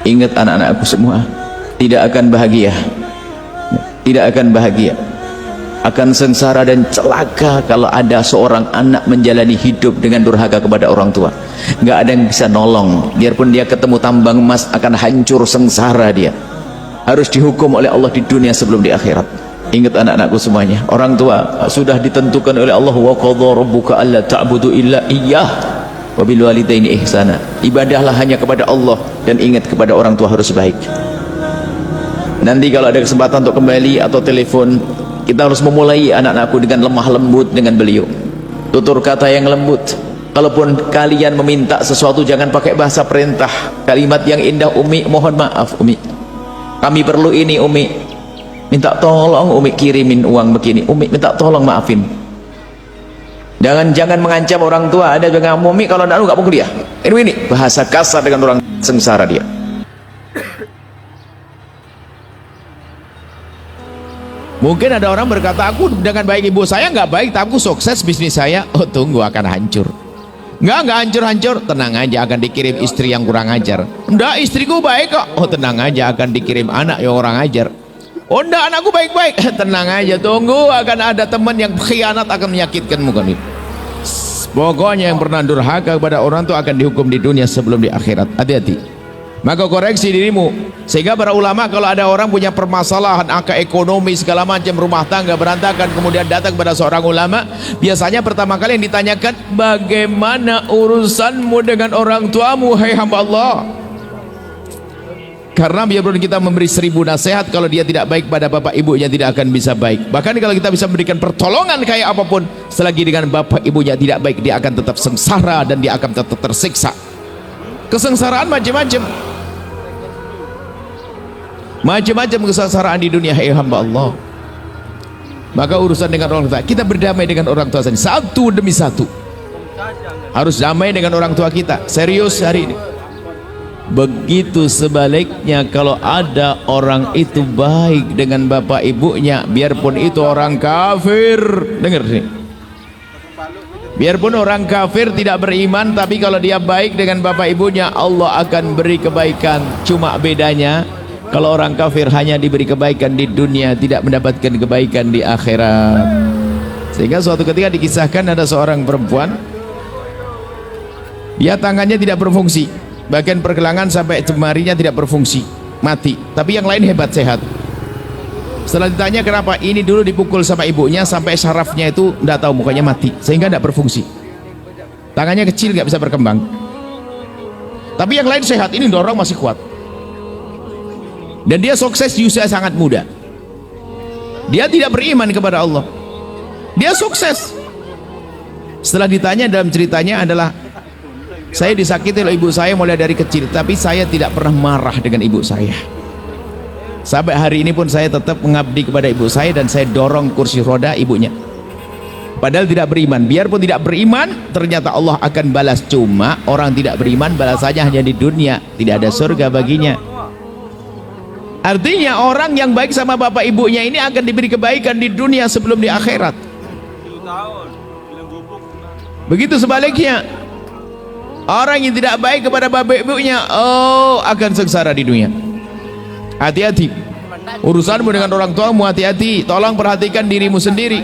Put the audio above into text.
Ingat anak-anakku semua, tidak akan bahagia, tidak akan bahagia, akan sengsara dan celaka kalau ada seorang anak menjalani hidup dengan durhaka kepada orang tua. Nggak ada yang bisa nolong, biarpun dia ketemu tambang emas akan hancur sengsara dia. Harus dihukum oleh Allah di dunia sebelum di akhirat. Ingat anak-anakku semuanya, orang tua sudah ditentukan oleh Allah, wa qadha rabbuka alla ta'budu illa iyyah wa bil walidaini ihsana. Ibadahlah hanya kepada Allah dan ingat kepada orang tua harus baik. Nanti kalau ada kesempatan untuk kembali atau telepon, kita harus memulai anak-anakku dengan lemah lembut dengan beliau, tutur kata yang lembut. Kalaupun kalian meminta sesuatu jangan pakai bahasa perintah, kalimat yang indah. Umi mohon maaf Umi, kami perlu ini Umi, minta tolong Umi kirimin uang begini, Umi minta tolong maafin. Jangan mengancam orang tua. Ada juga Umi kalau nggak mau kuliah, ini bahasa kasar dengan orang, sengsara dia. Mungkin ada orang berkata, aku dengan baik ibu saya nggak baik, tapi aku sukses bisnis saya. Oh tunggu, akan hancur. Nggak hancur-hancur, tenang aja akan dikirim istri yang kurang ajar. Enggak, istriku baik kok. Oh tenang aja akan dikirim anak yang orang ajar. Oh enggak, anakku baik-baik. Tenang aja, tunggu akan ada teman yang khianat akan menyakitkanmu kan. Pokoknya yang pernah durhaka kepada orang itu akan dihukum di dunia sebelum di akhirat. Hati-hati. Maka koreksi dirimu. Sehingga para ulama kalau ada orang punya permasalahan angka ekonomi segala macam, rumah tangga berantakan, kemudian datang kepada seorang ulama, biasanya pertama kali yang ditanyakan, bagaimana urusanmu dengan orang tuamu hai hamba Allah? Karena biarpun kita memberi 1000 nasihat, kalau dia tidak baik pada bapak ibunya tidak akan bisa baik. Bahkan kalau kita bisa memberikan pertolongan kayak apapun, selagi dengan bapak ibunya tidak baik, dia akan tetap sengsara dan dia akan tetap tersiksa. Kesengsaraan macam-macam kesengsaraan di dunia hai hamba Allah. Maka urusan dengan orang tua, kita berdamai dengan orang tua saja, satu demi satu. Harus damai dengan orang tua kita, serius hari ini. Begitu sebaliknya, kalau ada orang itu baik dengan bapak ibunya, biarpun itu orang kafir, dengar nih, biarpun orang kafir tidak beriman, tapi kalau dia baik dengan bapak ibunya, Allah akan beri kebaikan. Cuma bedanya, kalau orang kafir hanya diberi kebaikan di dunia, tidak mendapatkan kebaikan di akhirat. Sehingga suatu ketika dikisahkan ada seorang perempuan, dia tangannya tidak berfungsi, bagian pergelangan sampai jemarinya tidak berfungsi, mati. Tapi yang lain hebat, sehat. Setelah ditanya kenapa, ini dulu dipukul sama ibunya sampai sarafnya itu tidak tahu, mukanya mati, sehingga tidak berfungsi. Tangannya kecil, nggak bisa berkembang. Tapi yang lain sehat, ini dorong masih kuat. Dan dia sukses di usia sangat muda. Dia tidak beriman kepada Allah, dia sukses. Setelah ditanya, dalam ceritanya adalah, saya disakiti oleh ibu saya mulai dari kecil, tapi saya tidak pernah marah dengan ibu saya. Sampai hari ini pun saya tetap mengabdi kepada ibu saya dan saya dorong kursi roda ibunya. Padahal tidak beriman. Biarpun tidak beriman, ternyata Allah akan balas. Cuma orang tidak beriman balasannya hanya di dunia, tidak ada surga baginya. Artinya orang yang baik sama bapak ibunya ini akan diberi kebaikan di dunia sebelum di akhirat. Begitu sebaliknya, orang yang tidak baik kepada bapak ibunya, oh akan sengsara di dunia. Hati-hati urusanmu dengan orang tuamu, hati-hati. Tolong perhatikan dirimu sendiri.